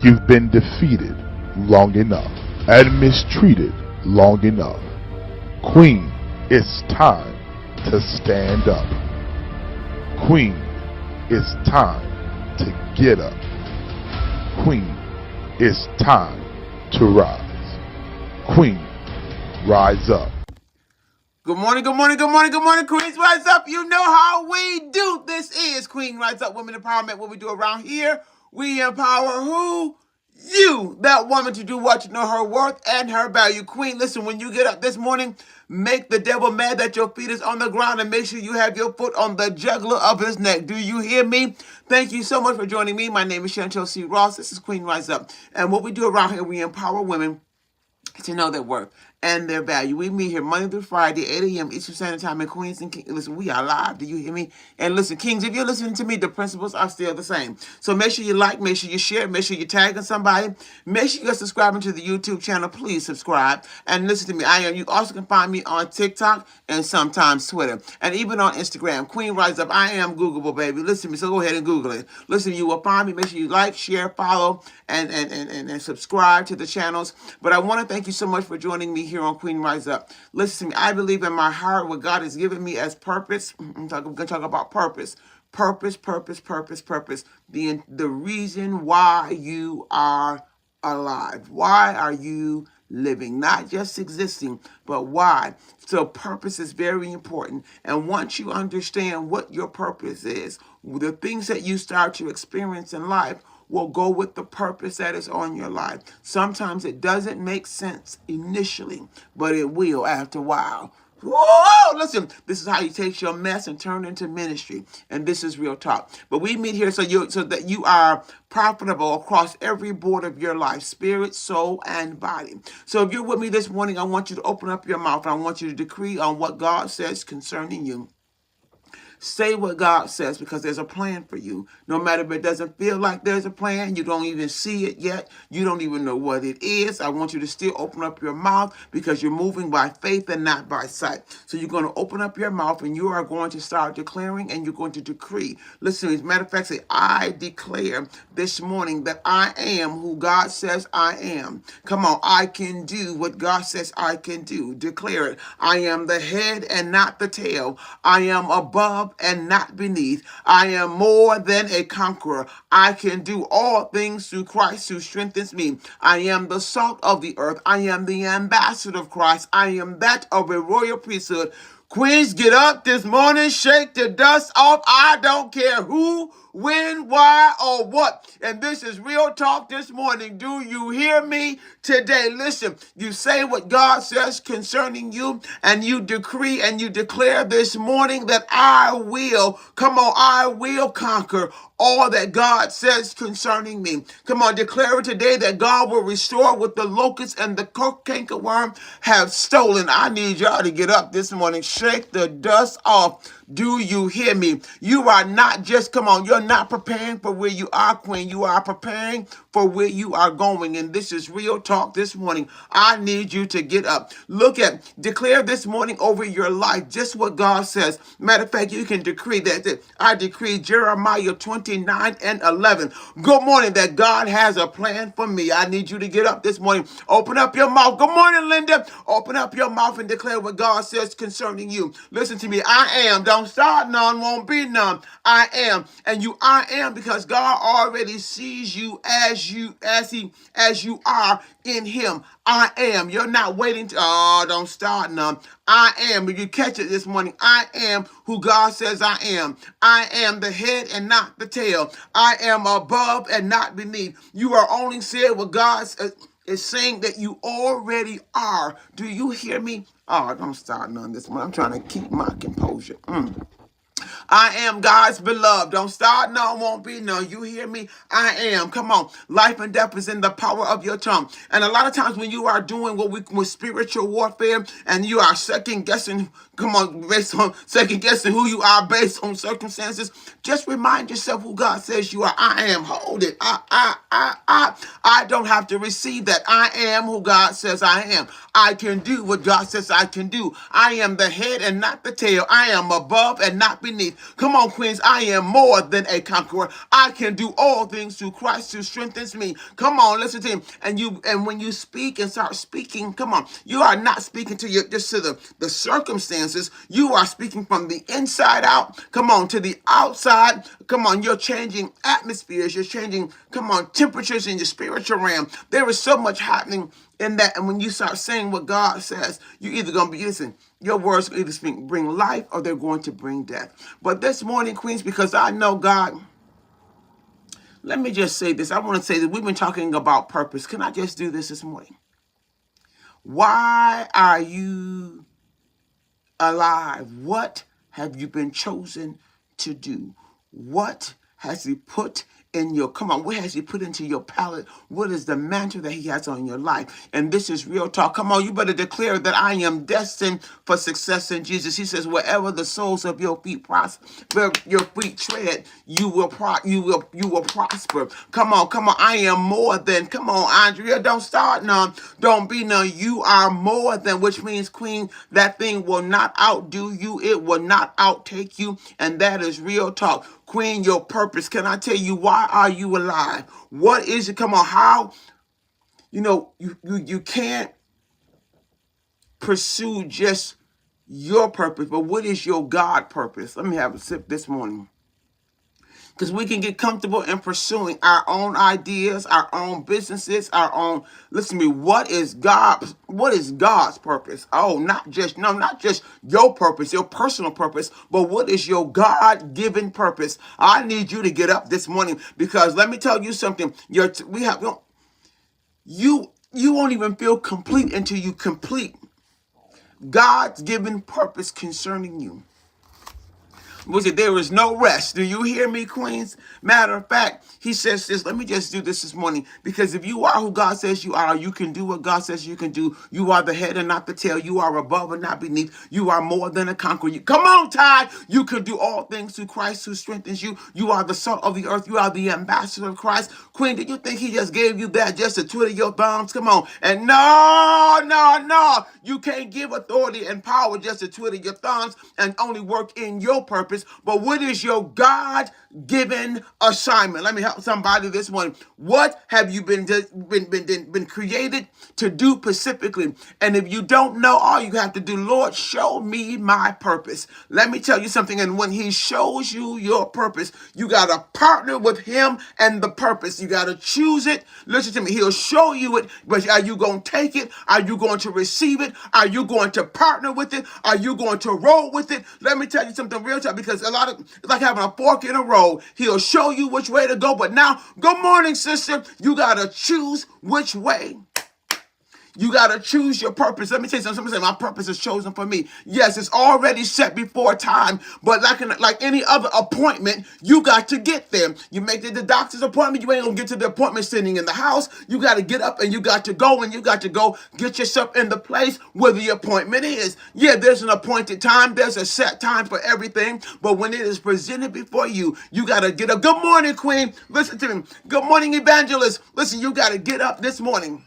You've been defeated long enough and mistreated long enough. Queen, it's time to stand up. Queen, it's time to get up. Queen, it's time to rise. Queen, rise up. Good morning, good morning, good morning, good morning, Queens. Rise up. You know how we do. This is Queen Rise Up Women Empowerment. What we do around here, we empower who? You, that woman, to do what? To know her worth and her value. Queen, listen, when you get up this morning, make the devil mad that your feet is on the ground and make sure you have your foot on the jugular of his neck. Do you hear me? Thank you so much for joining me. My name is Chantel C. Ross. This is Queen Rise Up. And what we do around here, we empower women to know their worth and their value. We meet here Monday through Friday, 8 a.m. Eastern Standard Time in Queens and Kings. Listen, we are live. Do you hear me? And listen, Kings, if you're listening to me, the principles are still the same. So make sure you like, make sure you share, make sure you're tagging somebody. Make sure you're subscribing to the YouTube channel. Please subscribe and listen to me. You also can find me on TikTok and sometimes Twitter. And even on Instagram. Queen Rise Up. I am Googleable, baby. Listen to me, so go ahead and Google it. Listen, you will find me. Make sure you like, share, follow, and subscribe to the channels. But I want to thank you so much for joining me here on Queen Rise Up. Listen to me. I believe in my heart what God has given me as purpose. I'm going to talk about purpose. Purpose. The reason why you are alive. Why are you living? Not just existing, but why. So purpose is very important. And once you understand what your purpose is, the things that you start to experience in life will go with the purpose that is on your life. Sometimes it doesn't make sense initially, but it will after a while. Whoa! Listen, this is how you take your mess and turn it into ministry. And this is real talk. But we meet here so that you are profitable across every board of your life, spirit, soul, and body. So if you're with me this morning, I want you to open up your mouth. I want you to decree on what God says concerning you. Say what God says, because there's a plan for you. No matter if it doesn't feel like there's a plan, you don't even see it yet, you don't even know what it is, I want you to still open up your mouth, because you're moving by faith and not by sight. So you're going to open up your mouth and you are going to start declaring and you're going to decree. Listen, as a matter of fact, say, I declare this morning that I am who God says I am. Come on, I can do what God says I can do. Declare it. I am the head and not the tail. I am above and not beneath. I am more than a conqueror. I can do all things through Christ who strengthens me. I am the salt of the earth. I am the ambassador of Christ. I am that of a royal priesthood. Queens, get up this morning, shake the dust off. I don't care who, when, why, or what. And this is real talk this morning. Do you hear me today? Listen, you say what God says concerning you, and you decree and you declare this morning that I will conquer all that God says concerning me. Come on, declare it today that God will restore what the locusts and the cankerworm have stolen. I need y'all to get up this morning, shake the dust off. Do you hear me? You are not just, you're not preparing for where you are, Queen. You are preparing for where you are going. And this is real talk this morning. I need you to get up. Declare this morning over your life just what God says. Matter of fact, you can decree that I decree Jeremiah 29:11. Good morning, that God has a plan for me. I need you to get up this morning. Open up your mouth. Good morning, Linda. Open up your mouth and declare what God says concerning you. Listen to me. I am. Don't start none, won't be none. I am. And I am, because God already sees you as you are in him. I am. You're not waiting don't start none. I am. If you catch it this morning, I am who God says I am. I am the head and not the tail. I am above and not beneath. You are only saying what God is saying that you already are. Do you hear me? Oh, don't start none this morning. I'm trying to keep my composure. I am God's beloved. Don't start, no, won't be, no. You hear me? I am. Come on. Life and death is in the power of your tongue. And a lot of times when you are doing what we with spiritual warfare and you are second guessing come on, based on second guessing who you are based on circumstances. Just remind yourself who God says you are. I am. Hold it. I don't have to receive that. I am who God says I am. I can do what God says I can do. I am the head and not the tail. I am above and not beneath. Come on, queens. I am more than a conqueror. I can do all things through Christ who strengthens me. Come on, listen to him. And when you speak and start speaking, come on, you are not speaking to your just to the circumstances. You are speaking from the inside out. Come on, to the outside. Come on, you're changing atmospheres. You're changing, come on, temperatures in your spiritual realm. There is so much happening in that. And when you start saying what God says, you're either going to be, listen, your words will either bring life or they're going to bring death. But this morning, queens, because I know God, let me just say this. I want to say that we've been talking about purpose. Can I just do this morning? Why are you alive? What have you been chosen to do? What has he put in your, come on, what has he put into your palate? What is the mantle that he has on your life? And this is real talk. Come on, you better declare that I am destined for success in Jesus. He says, wherever the soles of your feet prosper, where your feet tread, you will prosper. Come on. I am more than, come on, Andrea, don't start none. Don't be none. You are more than, which means, queen, that thing will not outdo you. It will not outtake you. And that is real talk. Queen, your purpose. Can I tell you, why are you alive? What is it? Come on, how? You can't pursue just your purpose, but what is your God purpose? Let me have a sip this morning. Because we can get comfortable in pursuing our own ideas, our own businesses, our own. Listen to me. What is God's purpose? Oh, not just your purpose, your personal purpose, but what is your God-given purpose? I need you to get up this morning because let me tell you something. You won't even feel complete until you complete God's given purpose concerning you. There is no rest. Do you hear me, queens? Matter of fact, he says this. Let me just do this morning. Because if you are who God says you are, you can do what God says you can do. You are the head and not the tail. You are above and not beneath. You are more than a conqueror. Come on, Ty. You can do all things through Christ who strengthens you. You are the salt of the earth. You are the ambassador of Christ. Queen, did you think he just gave you that just to twiddle your thumbs? Come on. And no. You can't give authority and power just to twiddle your thumbs and only work in your purpose. But what is your God-given assignment? Let me help somebody this morning. What have you been created to do specifically? And if you don't know, all you have to do, Lord, show me my purpose. Let me tell you something. And when he shows you your purpose, you got to partner with him and the purpose. You got to choose it. Listen to me. He'll show you it, but are you going to take it? Are you going to receive it? Are you going to partner with it? Are you going to roll with it? Let me tell you something real time, because it's like having a fork in a road. He'll show you which way to go, but now, good morning, sister. You got to choose which way. You got to choose your purpose. Let me tell you something. Somebody say, my purpose is chosen for me. Yes, it's already set before time, but like any other appointment, you got to get there. You make the doctor's appointment, you ain't going to get to the appointment sitting in the house. You got to get up and you got to go, and you got to go get yourself in the place where the appointment is. Yeah, there's an appointed time. There's a set time for everything, but when it is presented before you, you got to get up. Good morning, Queen. Listen to me. Good morning, Evangelist. Listen, you got to get up this morning.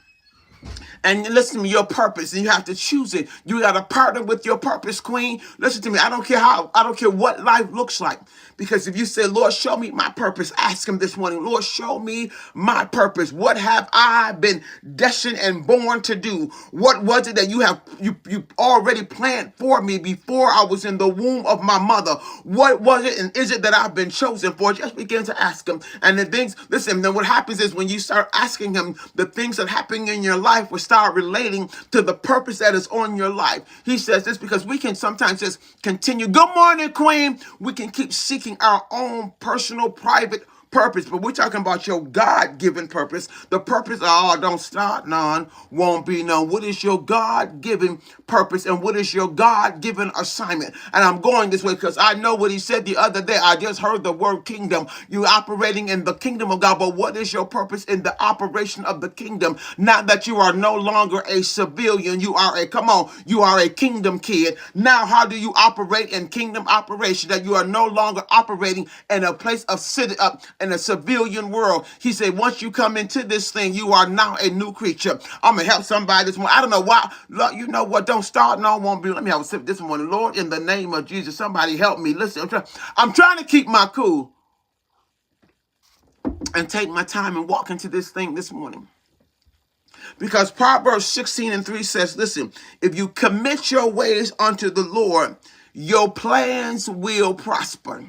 And listen to me, your purpose, and you have to choose it. You got to partner with your purpose, queen. Listen to me. I don't care what life looks like. Because if you say, Lord, show me my purpose, ask him this morning, Lord, show me my purpose. What have I been destined and born to do? What was it that you already planned for me before I was in the womb of my mother? What was it and is it that I've been chosen for? Just begin to ask him. And the things, listen, then what happens is when you start asking him, the things that happen in your life will start relating to the purpose that is on your life. He says this because we can sometimes just continue. Good morning, Queen. We can keep seeking our own personal, private purpose, but we're talking about your God-given purpose. The purpose, oh, don't start none, won't be none. What is your God-given purpose, and what is your God-given assignment? And I'm going this way because I know what he said the other day. I just heard the word kingdom. You're operating in the kingdom of God, but what is your purpose in the operation of the kingdom? Not that you are no longer a civilian. You are you are a kingdom kid. Now, how do you operate in kingdom operation? That you are no longer operating in a place of in a civilian world. He said, once you come into this thing, you are now a new creature. I'm gonna help somebody this morning. I don't know why. Lord, you know what? Don't start. No, won't be. Let me have a sip this morning. Lord, in the name of Jesus, somebody help me. Listen, I'm trying to keep my cool and take my time and walk into this thing this morning. Because Proverbs 16:3 says, listen, if you commit your ways unto the Lord, your plans will prosper.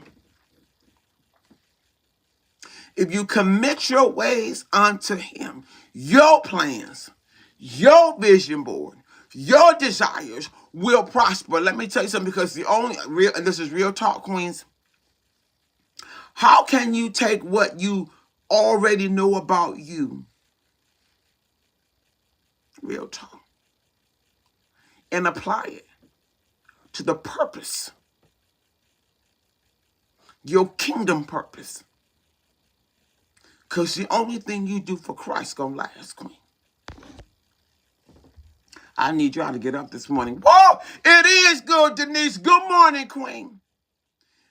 If you commit your ways unto him, your plans, your vision board, your desires will prosper. Let me tell you something, because the only real, and this is real talk, queens, how can you take what you already know about you, real talk, and apply it to the purpose, your kingdom purpose? Because the only thing you do for Christ gonna last, queen. I need y'all to get up this morning. Whoa, it is good, Denise. Good morning, queen.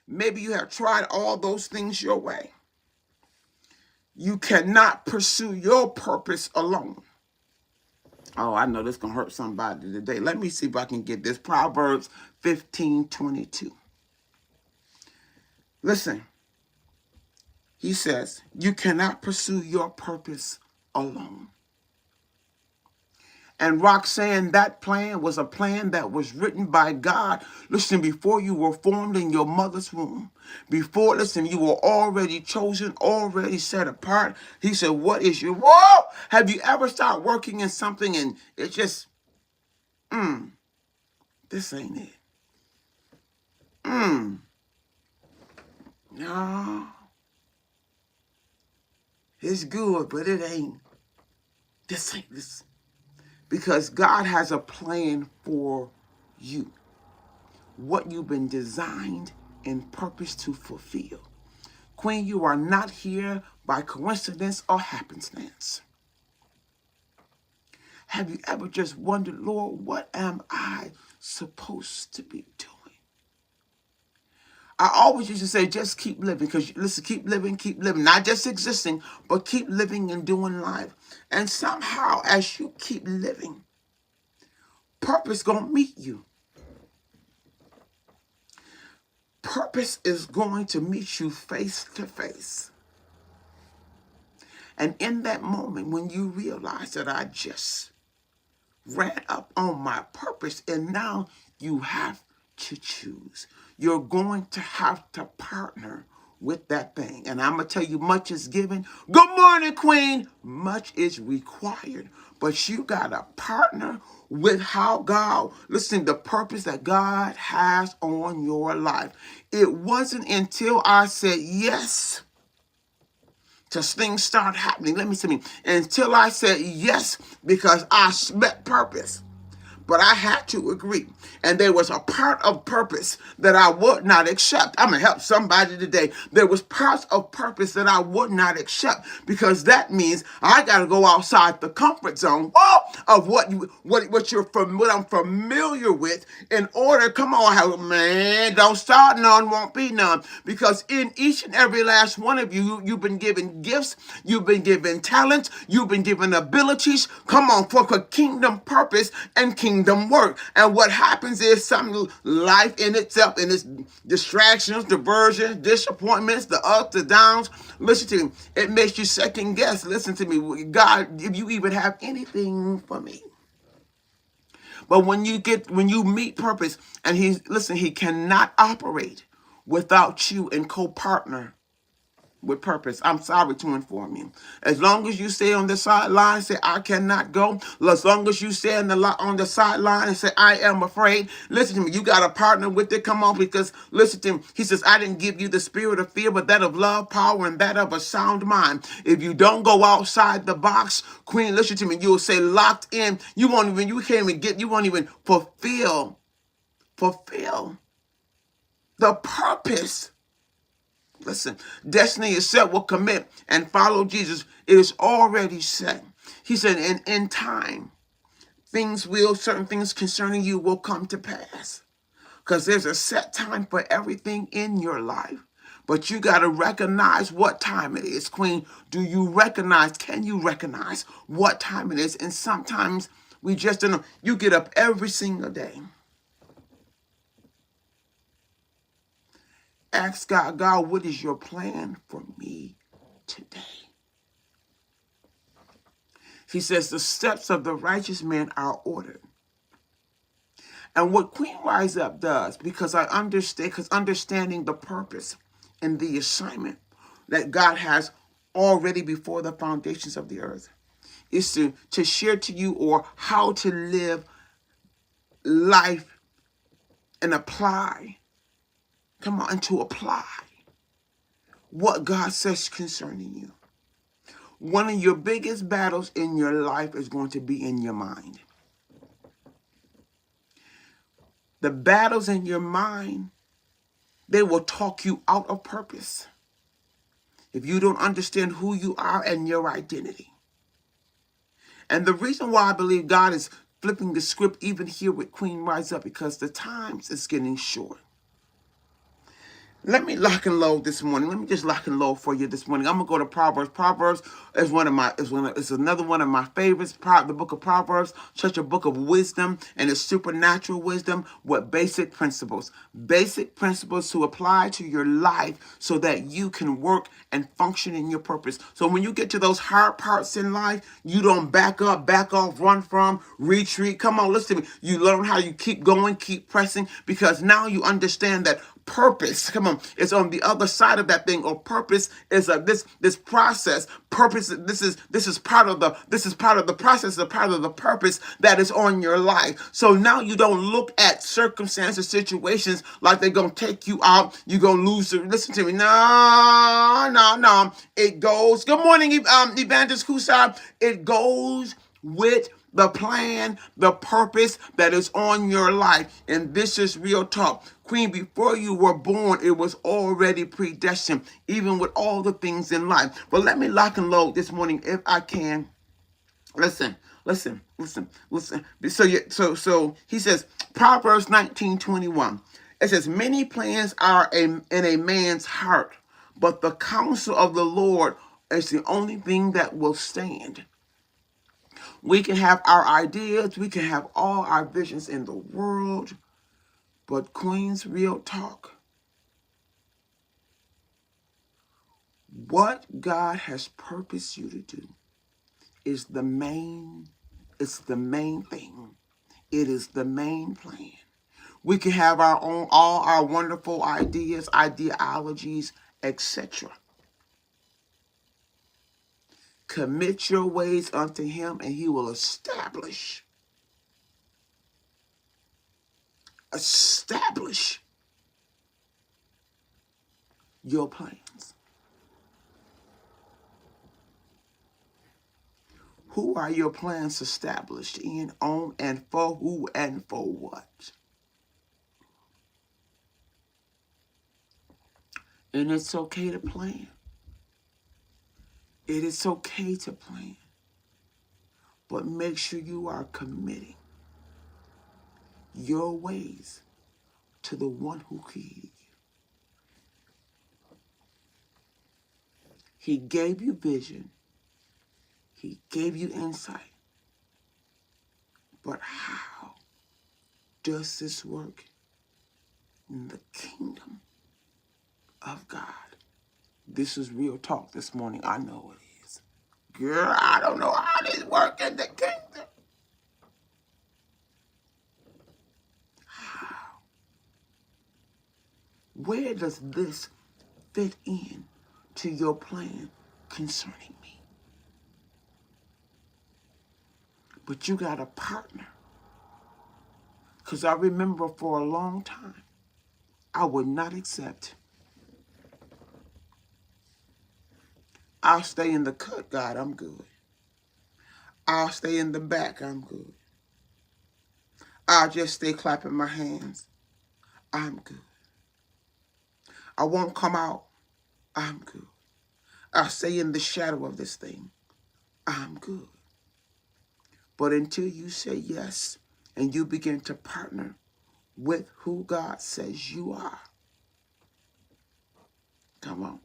Maybe you have tried all those things your way. You cannot pursue your purpose alone. Oh, I know this is going to hurt somebody today. Let me see if I can get this. Proverbs 15:22. Listen. He says, you cannot pursue your purpose alone. And Roxanne, that plan was a plan that was written by God. Listen, before you were formed in your mother's womb. Before, listen, you were already chosen, already set apart. He said, what is your, whoa! Have you ever started working in something and it just, this ain't it. No. It's good, but it ain't. This ain't this. Because God has a plan for you. What you've been designed and purposed to fulfill. Queen, you are not here by coincidence or happenstance. Have you ever just wondered, Lord, what am I supposed to be doing? I always used to say, just keep living. Because, listen, keep living. Not just existing, but keep living and doing life. And somehow, as you keep living, purpose gonna meet you. Purpose is going to meet you face to face. And in that moment, when you realize that I just ran up on my purpose, and now you have to choose. You're going to have to partner with that thing. And I'm going to tell you, much is given. Good morning, Queen. Much is required. But you got to partner with how God, listen, the purpose that God has on your life. It wasn't until I said yes till things start happening. Let me see. Until I said yes, because I met purpose. But I had to agree. And there was a part of purpose that I would not accept. I'm going to help somebody today. There was parts of purpose that I would not accept, because that means I got to go outside the comfort zone of what I'm familiar with in order. Come on, man, don't start none, won't be none. Because in each and every last one of you, you've been given gifts, you've been given talents, you've been given abilities. Come on, for kingdom purpose and kingdom work. And what happens is some life in itself, and its distractions, diversions, disappointments, the ups, the downs. Listen to me. It makes you second guess. Listen to me. God, if you even have anything for me. But when you meet purpose, and he cannot operate without you in co-partner with purpose. I'm sorry to inform you. As long as you stay on the sideline, say, I cannot go. As long as you stay on the sideline and say, I am afraid. Listen to me. You got to partner with it. Come on, because listen to him. He says, I didn't give you the spirit of fear, but that of love, power, and that of a sound mind. If you don't go outside the box, Queen, listen to me. You will say locked in. You won't even fulfill the purpose. Listen, destiny is set. Will commit and follow Jesus. It is already set. He said, and in time, certain things concerning you will come to pass. Because there's a set time for everything in your life. But you got to recognize what time it is. Queen, can you recognize what time it is? And sometimes we just don't know. You get up every single day. Ask God, what is your plan for me today? He says the steps of the righteous man are ordered. And what Queen Rise Up does, because understanding the purpose and the assignment that God has already before the foundations of the earth, is to share to you or how to live life and apply. Come on, and to apply what God says concerning you. One of your biggest battles in your life is going to be in your mind. The battles in your mind, they will talk you out of purpose if you don't understand who you are and your identity. And the reason why I believe God is flipping the script even here with Queen Rise Up, because the times is getting short. Let me lock and load this morning. Let me just lock and load for you this morning. I'm gonna go to Proverbs. Proverbs is another one of my favorites. The book of Proverbs, such a book of wisdom, and it's supernatural wisdom with basic principles to apply to your life so that you can work and function in your purpose. So when you get to those hard parts in life, you don't back up, back off, run from, retreat. Come on, listen to me. You learn how you keep going, keep pressing, because now you understand that purpose, come on, it's on the other side of that thing. Or purpose is this process. Purpose, this is part of the process, a part of the purpose that is on your life. So now you don't look at circumstances, situations like they're gonna take you out. You're gonna lose. Listen to me. No. It goes. Good morning, Evangelist Kusar. It goes with the plan, the purpose that is on your life. And this is real talk. Queen, before you were born, it was already predestined, even with all the things in life. But let me lock and load this morning if I can. Listen. So he says, Proverbs 19:21. It says, many plans are in a man's heart, but the counsel of the Lord is the only thing that will stand. We can have our ideas, we can have all our visions in the world, but Queen's real talk. What God has purposed you to do is the main thing. It is the main plan. We can have all our wonderful ideas, ideologies, etc. Commit your ways unto him, and he will establish your plans. Who are your plans established in, on, and for who and for what? And it's okay to plan. It is okay to plan. But make sure you are committing your ways to the one who created you. He gave you vision. He gave you insight. But how does this work in the kingdom of God? This is real talk this morning. I know it is. Girl, I don't know how this works in the kingdom. How? Where does this fit in to your plan concerning me. But you got a partner. Because I remember for a long time, I would not accept. I'll stay in the cut, God, I'm good. I'll stay in the back, I'm good. I'll just stay clapping my hands, I'm good. I won't come out, I'm good. I'll stay in the shadow of this thing, I'm good. But until you say yes and you begin to partner with who God says you are, come on.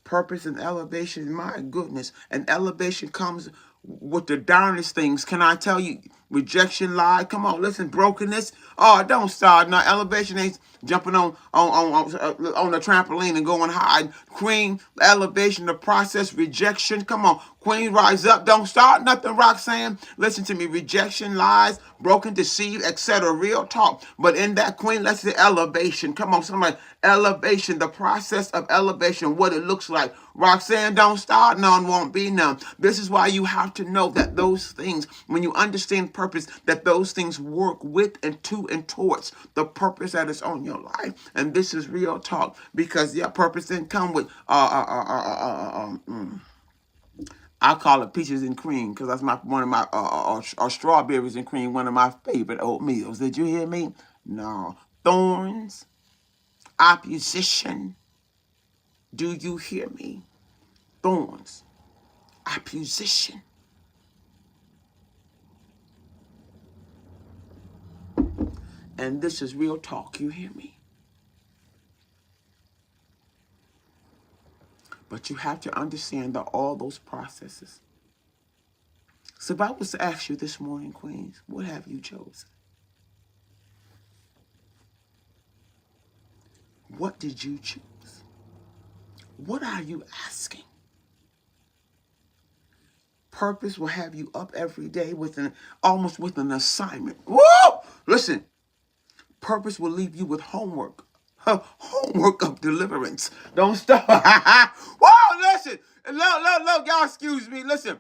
Purpose and elevation, my goodness. And elevation comes with the darnest things. Can I tell you? Rejection, lie. Come on, listen, brokenness. Oh, don't start. No, elevation ain't jumping on the trampoline and going high. Queen, elevation, the process, rejection. Come on, Queen, rise up. Don't start nothing, Roxanne. Listen to me. Rejection, lies, broken, deceive, etc. Real talk. But in that, Queen, let's say elevation. Come on, somebody. Elevation, the process of elevation, what it looks like. Roxanne, don't start, none won't be none. This is why you have to know that those things, when you understand purpose, that those things work with and to and towards the purpose that is on your life. And this is real talk, because your purpose didn't come with I call it peaches and cream, because that's one of my or strawberries and cream, one of my favorite oatmeals. Did you hear me? No. Thorns, opposition. Do you hear me? Thorns, opposition. And this is real talk, you hear me? But you have to understand that all those processes. So if I was to ask you this morning, Queens, what have you chosen? What did you choose? What are you asking? Purpose will have you up every day almost with an assignment. Woo! Listen, purpose will leave you with homework. Homework of deliverance. Don't stop. Whoa, listen. Look, y'all excuse me. Listen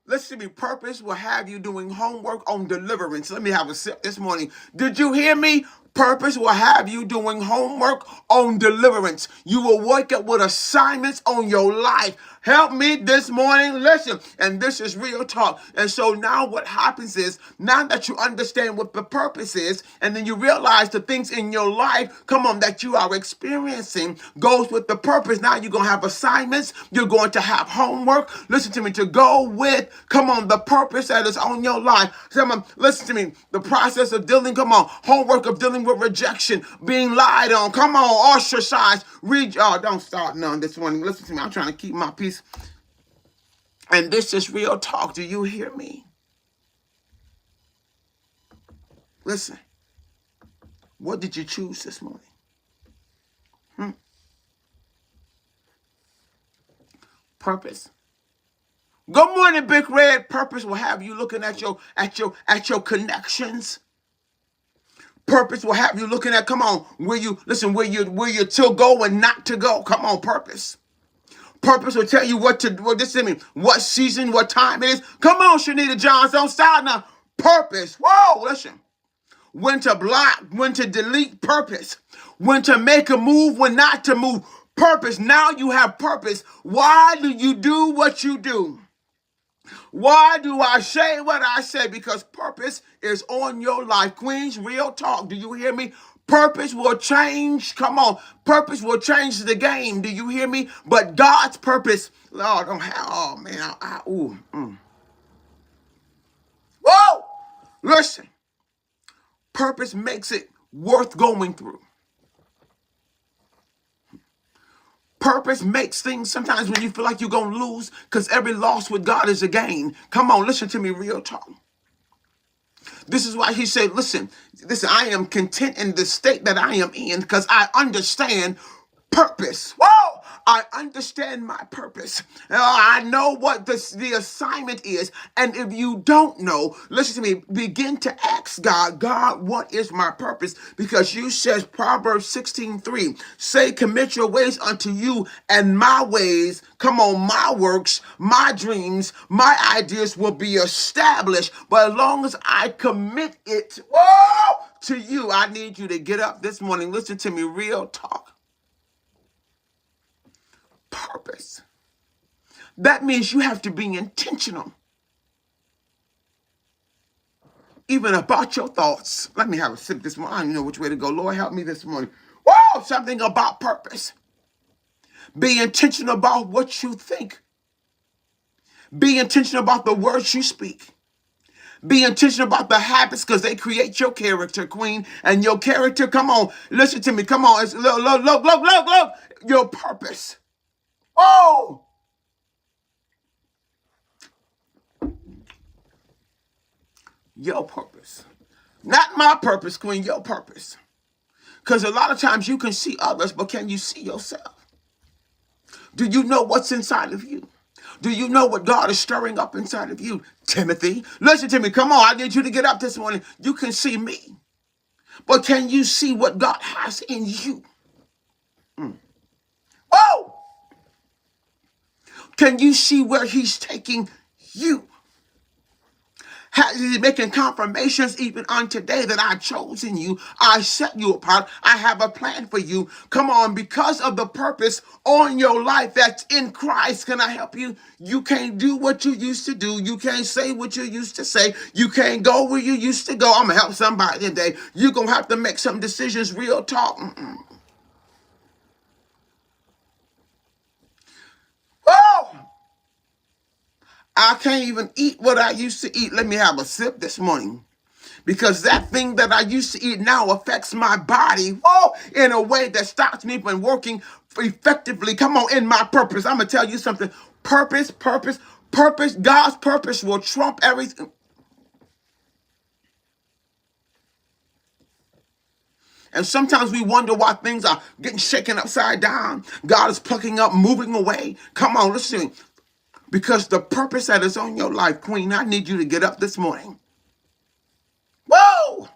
to me. Purpose will have you doing homework on deliverance. Let me have a sip this morning. Did you hear me? Purpose will have you doing homework on deliverance. You will wake up with assignments on your life. Help me this morning. Listen, and this is real talk. And so now what happens is, now that you understand what the purpose is, and then you realize the things in your life, come on, that you are experiencing goes with the purpose. Now you're going to have assignments. You're going to have homework. Listen to me, to go with, come on, the purpose that is on your life. Someone, listen to me, the process of dealing, come on, homework of dealing with rejection, being lied on, come on, ostracized, don't start none this morning. Listen to me, I'm trying to keep my peace. And this is real talk. Do you hear me? Listen, what did you choose this morning? Purpose. Good morning, Big Red. Purpose will have you looking at your connections. Purpose will have you looking at, come on, where you're to go and not to go. Come on, purpose. Purpose will tell you what season, what time it is. Come on, Shanita Johns, don't stop now. Purpose. Whoa, listen. When to block, when to delete, purpose. When to make a move, when not to move, purpose. Now you have purpose. Why do you do what you do? Why do I say what I say? Because purpose is on your life. Queens, real talk. Do you hear me? Purpose will change. Come on. Purpose will change the game. Do you hear me? But God's purpose, Lord, oh man. Whoa! Listen. Purpose makes it worth going through. Purpose makes things sometimes when you feel like you're going to lose, because every loss with God is a gain. Come on, listen to me, real talk. This is why he said, listen, I am content in the state that I am in, because I understand purpose. Whoa! I understand my purpose. I know what the assignment is. And if you don't know, listen to me, begin to ask God, God, what is my purpose? Because you says Proverbs 16:3, say, commit your ways unto you, and my ways, come on, my works, my dreams, my ideas will be established. But as long as I commit it, whoa, to you, I need you to get up this morning. Listen to me, real talk. Purpose. That means you have to be intentional, even about your thoughts. Let me have a sip this morning. I don't know which way to go. Lord, help me this morning. Whoa, something about purpose. Be intentional about what you think. Be intentional about the words you speak. Be intentional about the habits because they create your character, queen. And your character, come on, listen to me. Come on. It's look. Your purpose. Oh, your purpose. Not my purpose, queen, your purpose. Because a lot of times you can see others, but can you see yourself? Do you know what's inside of you? Do you know what God is stirring up inside of you? Timothy, listen to me. Come on, I need you to get up this morning. You can see me, but can you see what God has in you? Oh, can you see where he's taking you? He's making confirmations even on today that I've chosen you. I set you apart. I have a plan for you. Come on, because of the purpose on your life that's in Christ. Can I help you? You can't do what you used to do. You can't say what you used to say. You can't go where you used to go. I'm going to help somebody today. You're going to have to make some decisions, real talk. Oh! I can't even eat what I used to eat. Let me have a sip this morning. Because that thing that I used to eat now affects my body, in a way that stops me from working effectively. Come on, in my purpose. I'm going to tell you something. Purpose. God's purpose will trump everything. And sometimes we wonder why things are getting shaken upside down. God is plucking up, moving away. Come on, listen to me. Because the purpose that is on your life, queen, I need you to get up this morning. Whoa!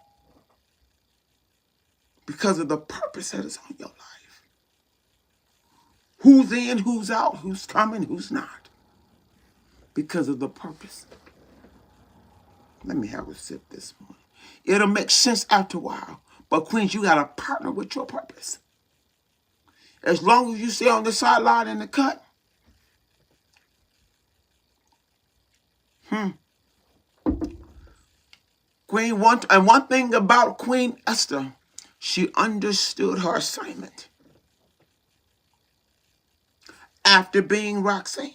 Because of the purpose that is on your life. Who's in, who's out, who's coming, who's not. Because of the purpose. Let me have a sip this morning. It'll make sense after a while. But queens, you got to partner with your purpose. As long as you stay on the sideline in the cut. One thing about Queen Esther, she understood her assignment. After being Roxanne,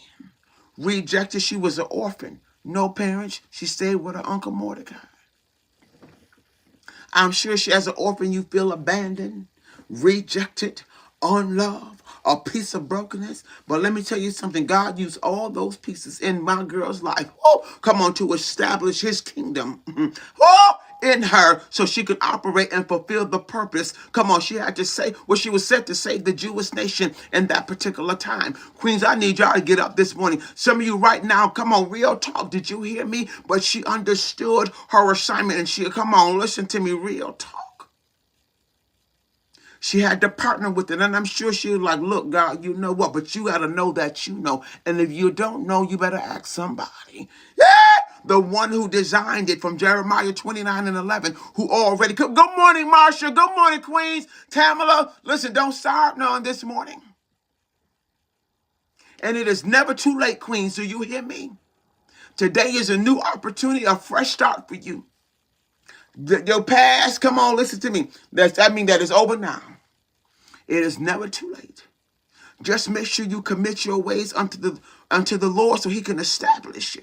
rejected, she was an orphan. No parents. She stayed with her uncle Mordecai. I'm sure she, as an orphan, you feel abandoned, rejected, unloved, a piece of brokenness. But let me tell you something. God used all those pieces in my girl's life. Come on, to establish his kingdom. In her, so she could operate and fulfill the purpose. Come on, she had to say what she was set to save the Jewish nation in that particular time. Queens, I need y'all to get up this morning. Some of you right now, come on, real talk. Did you hear me? But she understood her assignment, and she, come on, listen to me, real talk. She had to partner with it. And I'm sure she was like, look, God, you know what? But you got to know that you know. And if you don't know, you better ask somebody. Yeah! The one who designed it, from Jeremiah 29:11, who already... Good morning, Marsha. Good morning, Queens. Tamala, listen, don't start on this morning. And it is never too late, Queens. Do you hear me? Today is a new opportunity, a fresh start for you. Your past, come on, listen to me. That is over now. It is never too late. Just make sure you commit your ways unto the Lord so he can establish you.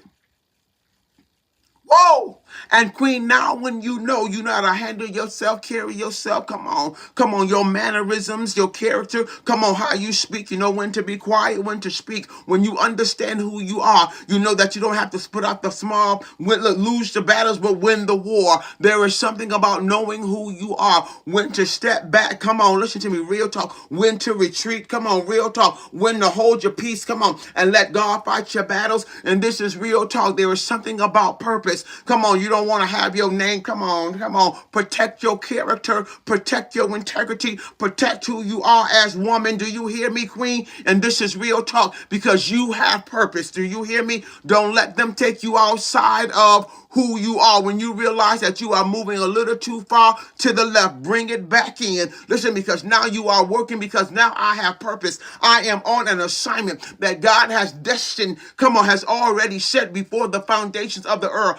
Oh, and Queen, now when you know how to handle yourself, carry yourself, come on, your mannerisms, your character, come on, how you speak, you know when to be quiet, when to speak, when you understand who you are, you know that you don't have to put out the small, lose the battles, but win the war. There is something about knowing who you are, when to step back, come on, listen to me, real talk, when to retreat, come on, real talk, when to hold your peace, come on, and let God fight your battles. And this is real talk. There is something about purpose. Come on, you don't want to have your name. Come on. Protect your character, protect your integrity, protect who you are as woman. Do you hear me, Queen? And this is real talk because you have purpose. Do you hear me? Don't let them take you outside of who you are. When you realize that you are moving a little too far to the left, bring it back in. Listen, because now you are working, because now I have purpose. I am on an assignment that God has destined, come on, has already set before the foundations of the earth.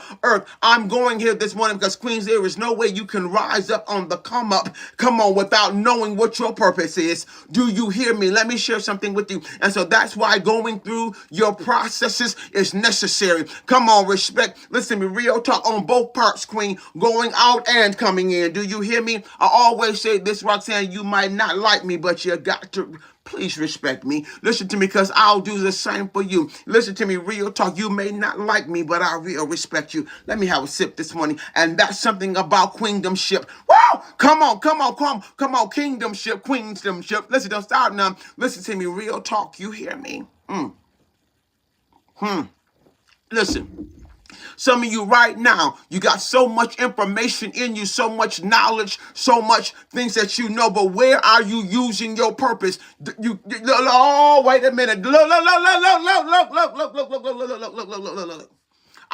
I'm going here this morning because, Queens, there is no way you can rise up on the come up, come on, without knowing what your purpose is. Do you hear me? Let me share something with you. And so that's why going through your processes is necessary. Come on, respect. Listen to me, real talk on both parts, Queen, going out and coming in. Do you hear me? I always say this, Roxanne, you might not like me, but you got to please respect me. Listen to me, because I'll do the same for you. Listen to me, real talk. You may not like me, but I will respect you. Let me have a sip this morning. And that's something about queendomship. Wow! Come on, kingdomship, queendomship. Listen, don't start now. Listen to me, real talk. You hear me? Listen. Some of you right now, you got so much information in you, so much knowledge, so much things that you know, but where are you using your purpose? Oh, wait a minute. Look.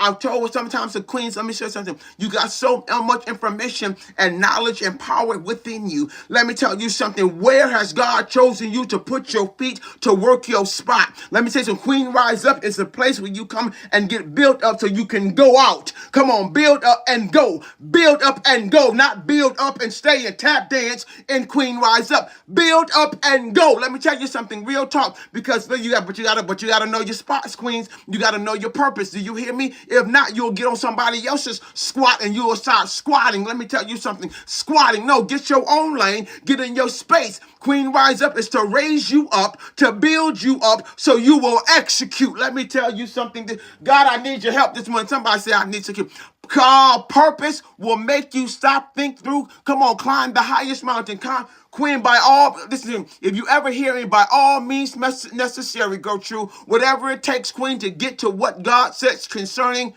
I've told sometimes the queens, let me share something. You got so much information and knowledge and power within you. Let me tell you something. Where has God chosen you to put your feet to work your spot? Let me say some Queen Rise Up is a place where you come and get built up so you can go out. Come on, build up and go. Build up and go. Not build up and stay and tap dance in Queen Rise Up. Build up and go. Let me tell you something. Real talk. Because you gotta know your spots, Queens. You gotta know your purpose. Do you hear me? If not, you'll get on somebody else's squat and you'll start squatting. Let me tell you something. Squatting. No, get your own lane. Get in your space. Queen Rise Up is to raise you up, to build you up so you will execute. Let me tell you something. God, I need your help this morning. Somebody say I need to keep. Purpose will make you stop, think through. Come on, climb the highest mountain. Queen, by all, listen, if you ever hear me, by all means necessary, go true. Whatever it takes, Queen, to get to what God says concerning.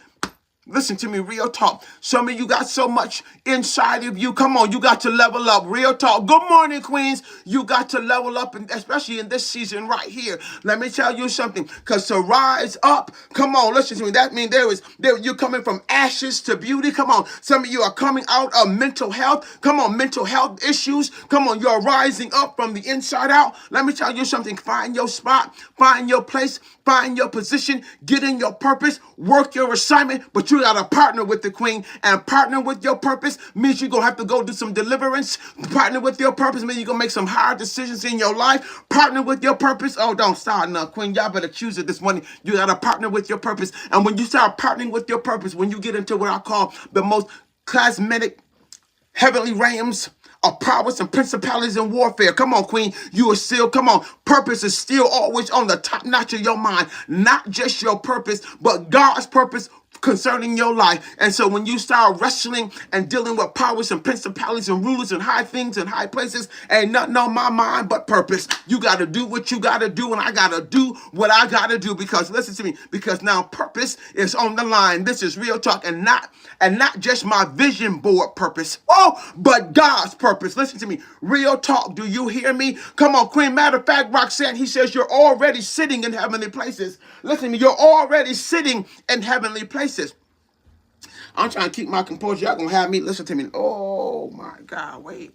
Listen to me, real talk. Some of you got so much inside of you. Come on, you got to level up. Real talk. Good morning, Queens. You got to level up, and especially in this season right here. Let me tell you something. Because to rise up, come on, listen to me. That means you're coming from ashes to beauty. Come on. Some of you are coming out of mental health. Come on, mental health issues. Come on, you're rising up from the inside out. Let me tell you something. Find your spot. Find your place. Find your position. Get in your purpose. Work your assignment. But you got to partner with the Queen, and partner with your purpose means you're going to have to go do some deliverance. Partner with your purpose means you're going to make some hard decisions in your life. Partner with your purpose. Oh, don't start now, Queen. Y'all better choose it this morning. You got to partner with your purpose. And when you start partnering with your purpose, when you get into what I call the most cosmetic heavenly realms of powers and principalities and warfare. Come on, Queen. You are still, come on. Purpose is still always on the top notch of your mind. Not just your purpose, but God's purpose concerning your life. And so when you start wrestling and dealing with powers and principalities and rulers and high things and high places, ain't nothing on my mind but purpose. You got to do what you got to do, and I got to do what I got to do, because listen to me, because now purpose is on the line. This is real talk, and not just my vision board purpose, but God's purpose. Listen to me, real talk. Do you hear me? Come on, Queen. Matter of fact, Roxanne, he says you're already sitting in heavenly places. Listen to me, you're already sitting in heavenly places. I'm trying to keep my composure. Y'all gonna have me listen to me. Oh my God, wait.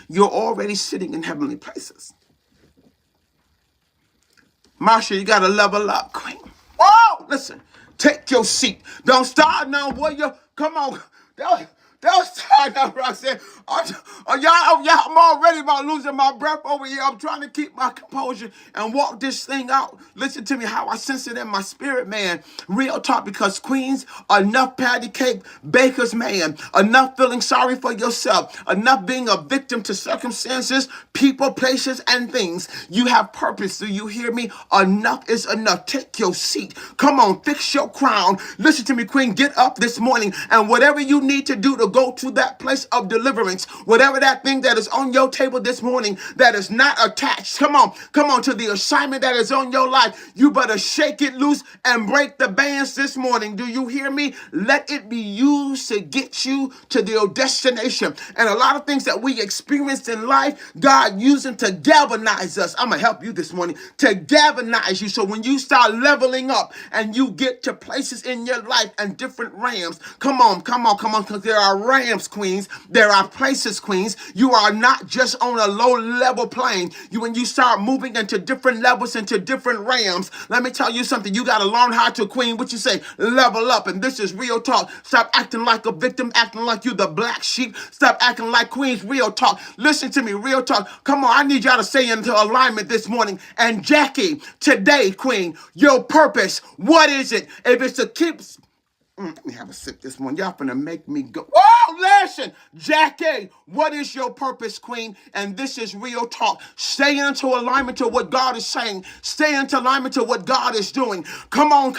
You're already sitting in heavenly places. Marsha, you gotta level up, Queen. Listen, take your seat. Don't start now, boy. Come on. Don't start now, Roxanne. I'm already about losing my breath over here. I'm trying to keep my composure and walk this thing out. Listen to me, how I sense it in my spirit, man. Real talk, because queens, enough patty cake bakers, man. Enough feeling sorry for yourself. Enough being a victim to circumstances, people, places, and things. You have purpose. Do you hear me? Enough is enough. Take your seat. Come on, fix your crown. Listen to me, queen. Get up this morning, and whatever you need to do to go to that place of deliverance, whatever that thing that is on your table this morning that is not attached, come on to the assignment that is on your life. You better shake it loose and break the bands this morning. Do you hear me? Let it be used to get you to your destination. And a lot of things that we experienced in life, God using to galvanize us. I'm going to help you this morning, to galvanize you. So when you start leveling up and you get to places in your life and different realms, come on, because there are realms, queens. There are places, queens. You are not just on a low level plane. When you start moving into different levels, into different realms, let me tell you something. You got to learn how to, queen, what you say, level up. And this is real talk. Stop acting like a victim, acting like you the black sheep. Stop acting like queens. Real talk. Listen to me, real talk. Come on, I need y'all to stay into alignment this morning. And Jackie, today, queen, your purpose, what is it? If it's to keep... Let me have a sip this morning. Y'all finna make me go. Oh, listen, Jackie, what is your purpose, queen? And this is real talk. Stay into alignment to what God is saying. Stay into alignment to what God is doing. Come on.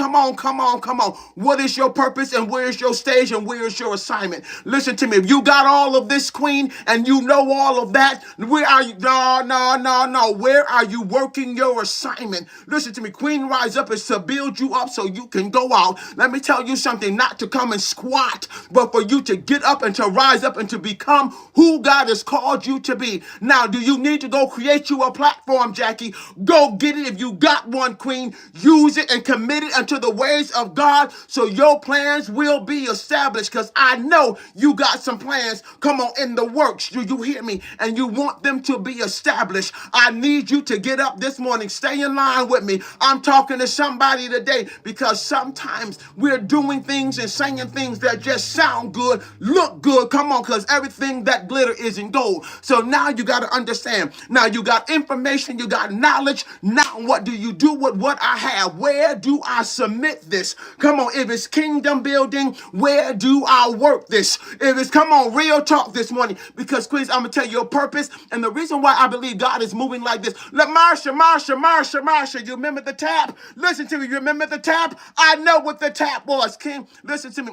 What is your purpose, and where is your stage, and where is your assignment? Listen to me. If you got all of this, queen, and you know all of that, where are you? No. Where are you working your assignment? Listen to me. Queen Rise Up is to build you up so you can go out. Let me tell you something. Not to come and squat, but for you to get up and to rise up and to become who God has called you to be. Now, do you need to go create you a platform, Jackie? Go get it. If you got one, queen, use it and commit it unto the ways of God so your plans will be established, because I know you got some plans, come on, in the works. Do you hear me? And you want them to be established. I need you to get up this morning. Stay in line with me. I'm talking to somebody today, because sometimes we're doing things and saying things that just sound good, look good. Come on, because everything that glitter isn't gold. So now you got to understand. Now you got information, you got knowledge. Now what do you do with what I have? Where do I submit this? Come on, if it's kingdom building, where do I work this? If it's, come on, real talk this morning, because queens, I'm going to tell you your purpose and the reason why I believe God is moving like this. Look, Marsha, you remember the tap? Listen to me, you remember the tap? I know what the tap was, King. Listen to me.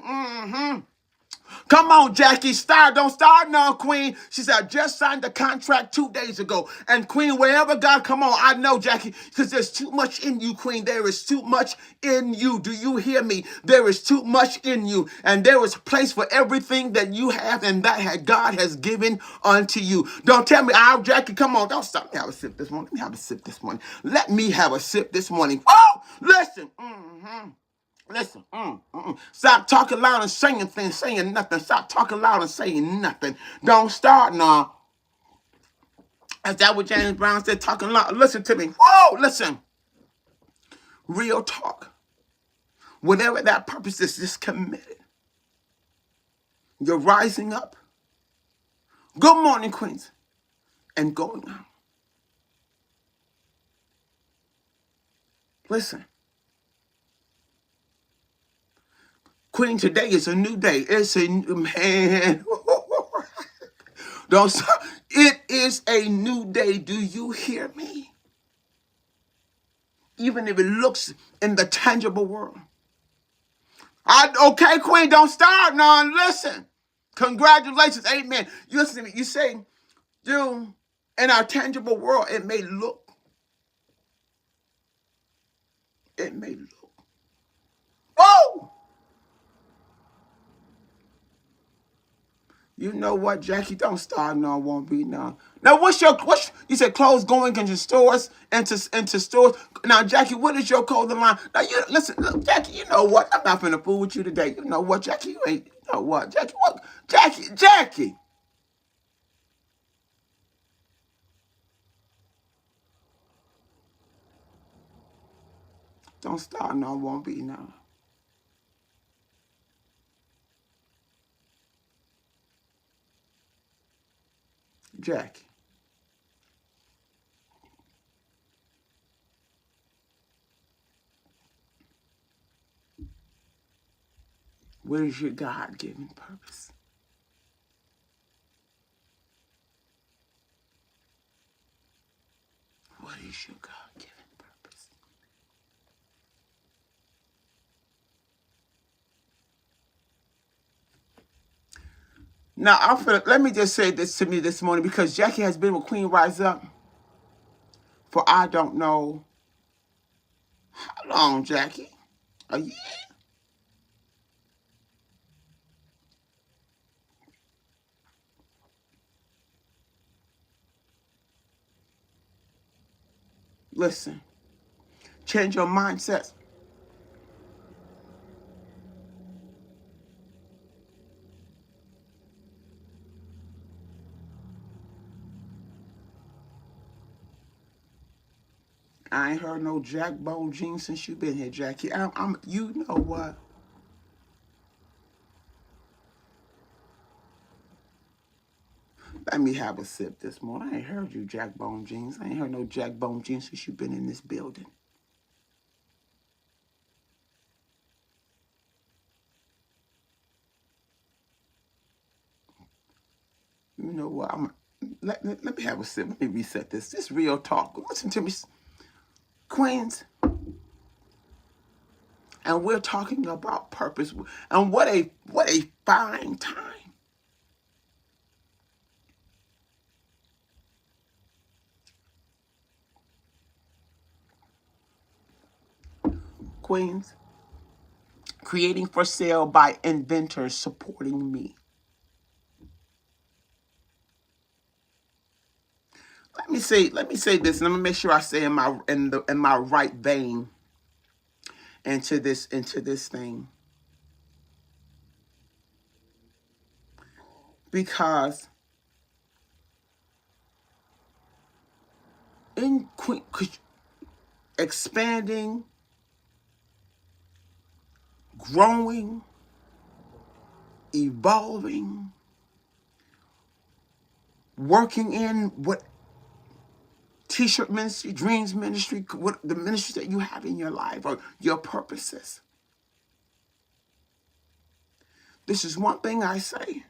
Come on, Jackie. Don't start now, queen. She said, I just signed the contract 2 days ago. And queen, wherever God, come on, I know, Jackie, because there's too much in you, queen. There is too much in you. Do you hear me? There is too much in you. And there is place for everything that you have and that God has given unto you. Don't tell me, Jackie, come on. Don't stop. Let me have a sip this morning. Let me have a sip this morning. Oh, listen. Listen, Stop talking loud and saying nothing. Stop talking loud and saying nothing. Don't start now. Is that what James Brown said? Talking loud. Listen to me. Whoa, listen. Real talk. Whatever that purpose is, just commit it. You're rising up. Good morning, queens. And going out. Listen. Queen, today is a new day. It's a new, man. Don't stop. It is a new day. Do you hear me? Even if it looks in the tangible world. Okay, Queen, don't start now. Listen. Congratulations. Amen. You listen to me. You say, dude, in our tangible world, it may look. Whoa! You know what, Jackie? Don't start now, won't be now. Now, you said clothes going into stores, into stores. Now, Jackie, what is your clothing line? Now, listen, look, Jackie, you know what? I'm not finna fool with you today. You know what, Jackie? You know what, Jackie? What? Jackie. Don't start now, won't be now. Jackie, what is your God-given purpose? What is your God-given purpose? Now, let me just say this to me this morning, because Jackie has been with Queen Rise Up for I don't know how long, Jackie. A year? Listen, change your mindset. I ain't heard no Jack Bone jeans since you been here, Jackie. You know what? Let me have a sip this morning. I ain't heard you Jack Bone jeans. I ain't heard no Jack Bone jeans since you been in this building. You know what? Let me have a sip. Let me reset this. This real talk. Listen to me, Queens. And we're talking about purpose. And what a fine time. Queens. Creating for sale by inventors supporting me. Let me say this, and I'm gonna make sure I say in my right vein into this thing. Because in expanding, growing, evolving, working in what T-shirt ministry, dreams ministry, what the ministries that you have in your life or your purposes. This is one thing I say.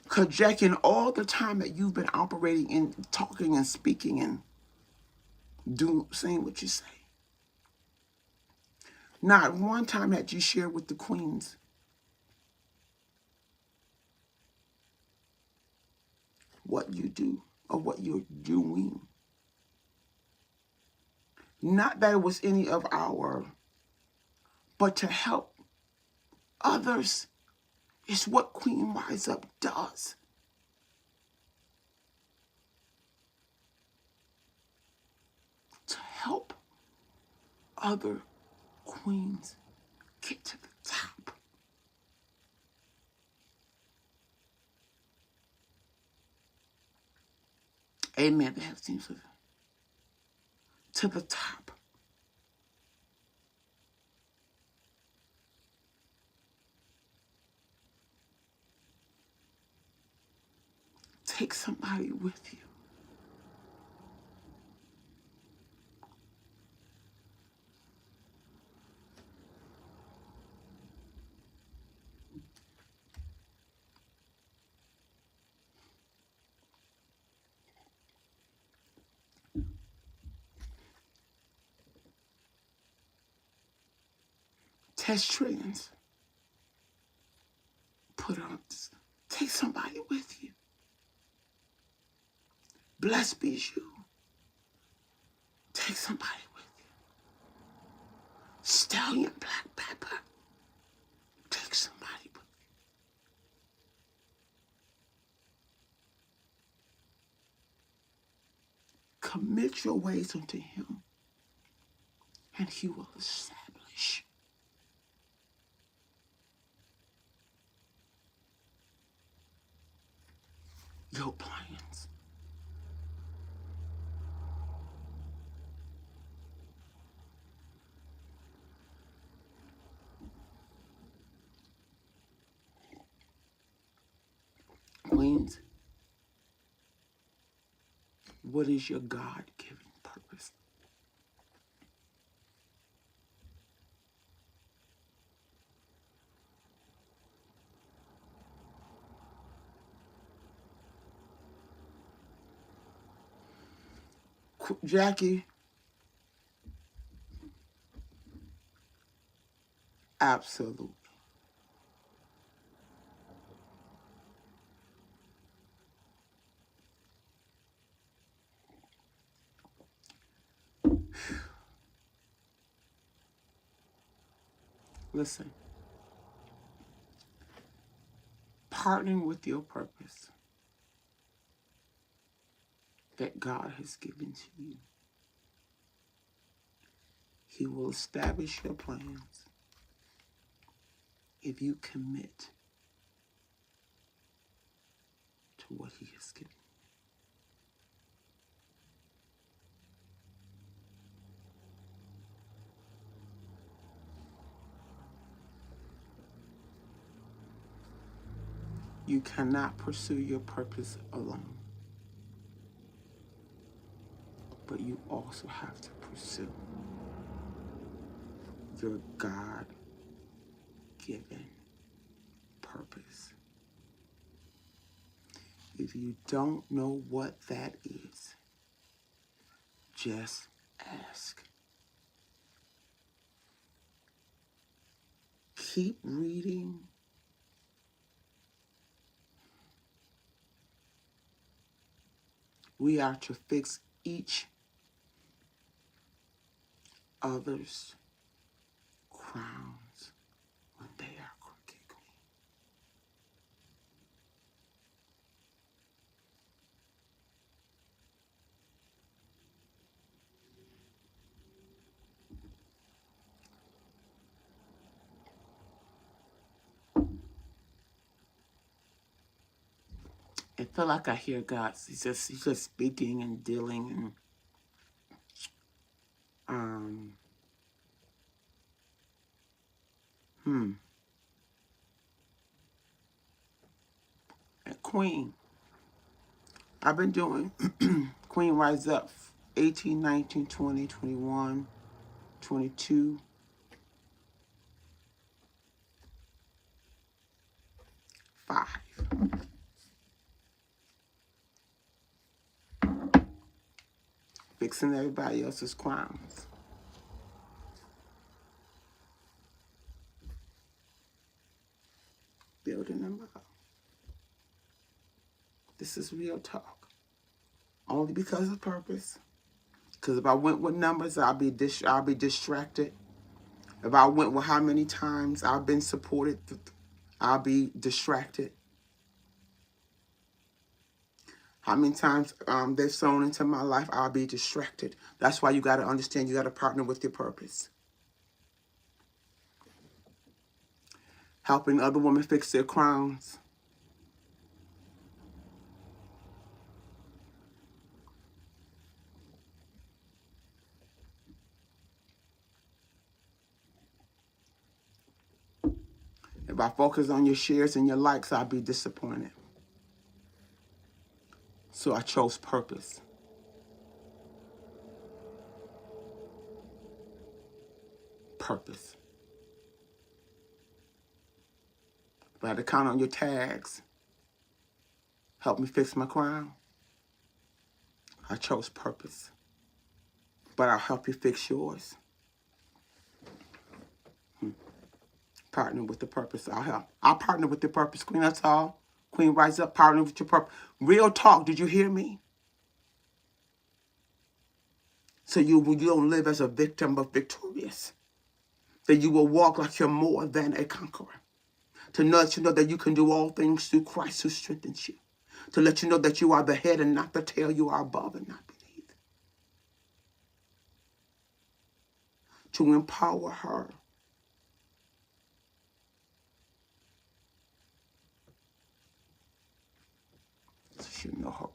Because Jackie, in all the time that you've been operating and talking and speaking and saying what you say, not one time had you shared with the queens what you do or what you're doing. Not that it was any of our, but to help others is what Queen Rise Up does. To help other queens get to the top. Amen. They have teams to the top. Take somebody with you. Test trends. Put on. Take somebody with you. Blessed be you. Take somebody with you. Stallion Black Pepper. Take somebody with you. Commit your ways unto him, and he will establish your plans. Queens, What is your God-given purpose? Jackie, absolutely. Listen, partnering with your purpose that God has given to you. He will establish your plans if you commit to what He has given. You cannot pursue your purpose alone, but you also have to pursue your God-given purpose. If you don't know what that is, just ask. Keep reading. We are to fix each other's crowns when they are crooked. I feel like I hear God. He's just speaking and dealing and and Queen. I've been doing Queen Rise Up 18, 19, 20, 21, 22, 5. Fixing everybody else's crowns. Building them up. This is real talk. Only because of purpose. Because if I went with numbers, I'll be distracted. If I went with how many times I've been supported, I'll be distracted. How many times they've sown into my life, I'll be distracted. That's why you got to understand, you got to partner with your purpose. Helping other women fix their crowns. If I focus on your shares and your likes, I'll be disappointed. So I chose purpose. Purpose. If I had to count on your tags, help me fix my crown, I chose purpose. But I'll help you fix yours. Partner with the purpose. I'll help. I'll partner with the purpose, Queen. That's all. Queen, rise up, partner with your purpose. Real talk. Did you hear me? So you don't live as a victim, but victorious. That you will walk like you're more than a conqueror. To let you know that you can do all things through Christ who strengthens you. To let you know that you are the head and not the tail. You are above and not beneath. To empower her. So she know her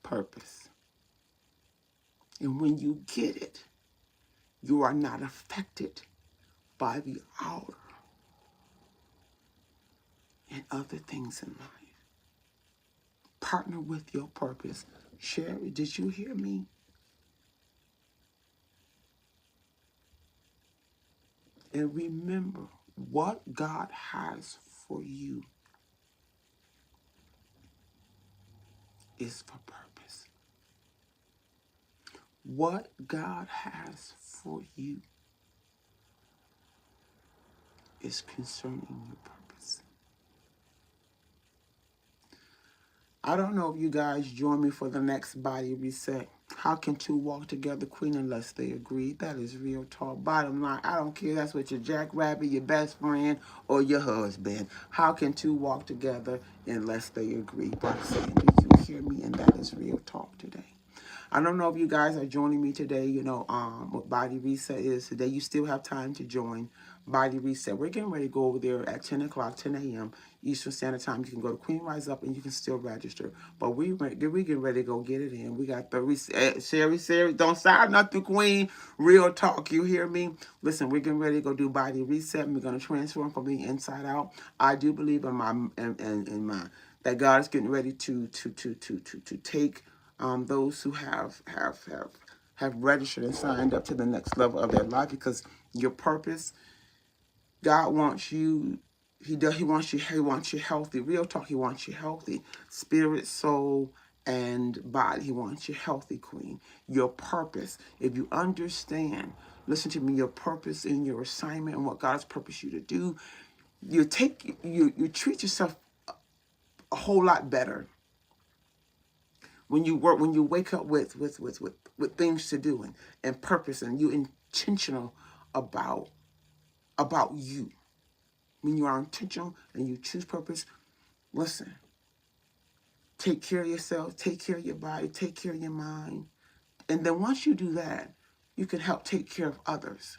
purpose. And when you get it, you are not affected by the outer and other things in life. Partner with your purpose. Sherry, did you hear me? And remember, what God has for you is for purpose. What God has for you is concerning your purpose. I don't know if you guys join me for the next body reset. How can two walk together, Queen, unless they agree? That is real talk. Bottom line, I don't care. That's what your jackrabbit, your best friend, or your husband. How can two walk together unless they agree? Brother saying, do you hear me? And that is real talk today. I don't know if you guys are joining me today. You know, what Body Reset is today. You still have time to join Body Reset. We're getting ready to go over there at 10 o'clock, 10 a.m. Eastern Standard Time. You can go to Queen Rise Up and you can still register. But we getting ready to go get it in. We got the Sherry, don't start nothing, Queen. Real talk. You hear me? Listen, we're getting ready to go do Body Reset. And we're going to transform from the inside out. I do believe in my that God is getting ready to take those who have registered and signed up to the next level of their life, because your purpose, God wants you. He wants you healthy. Real talk. He wants you healthy, spirit, soul, and body. He wants you healthy, Queen. Your purpose. If you understand, listen to me. Your purpose and your assignment and what God's purposed you to do, you treat yourself a whole lot better when you wake up with things to do and purpose, and you're intentional about you. When you are intentional and you choose purpose, listen, take care of yourself, take care of your body, take care of your mind. And then once you do that, you can help take care of others.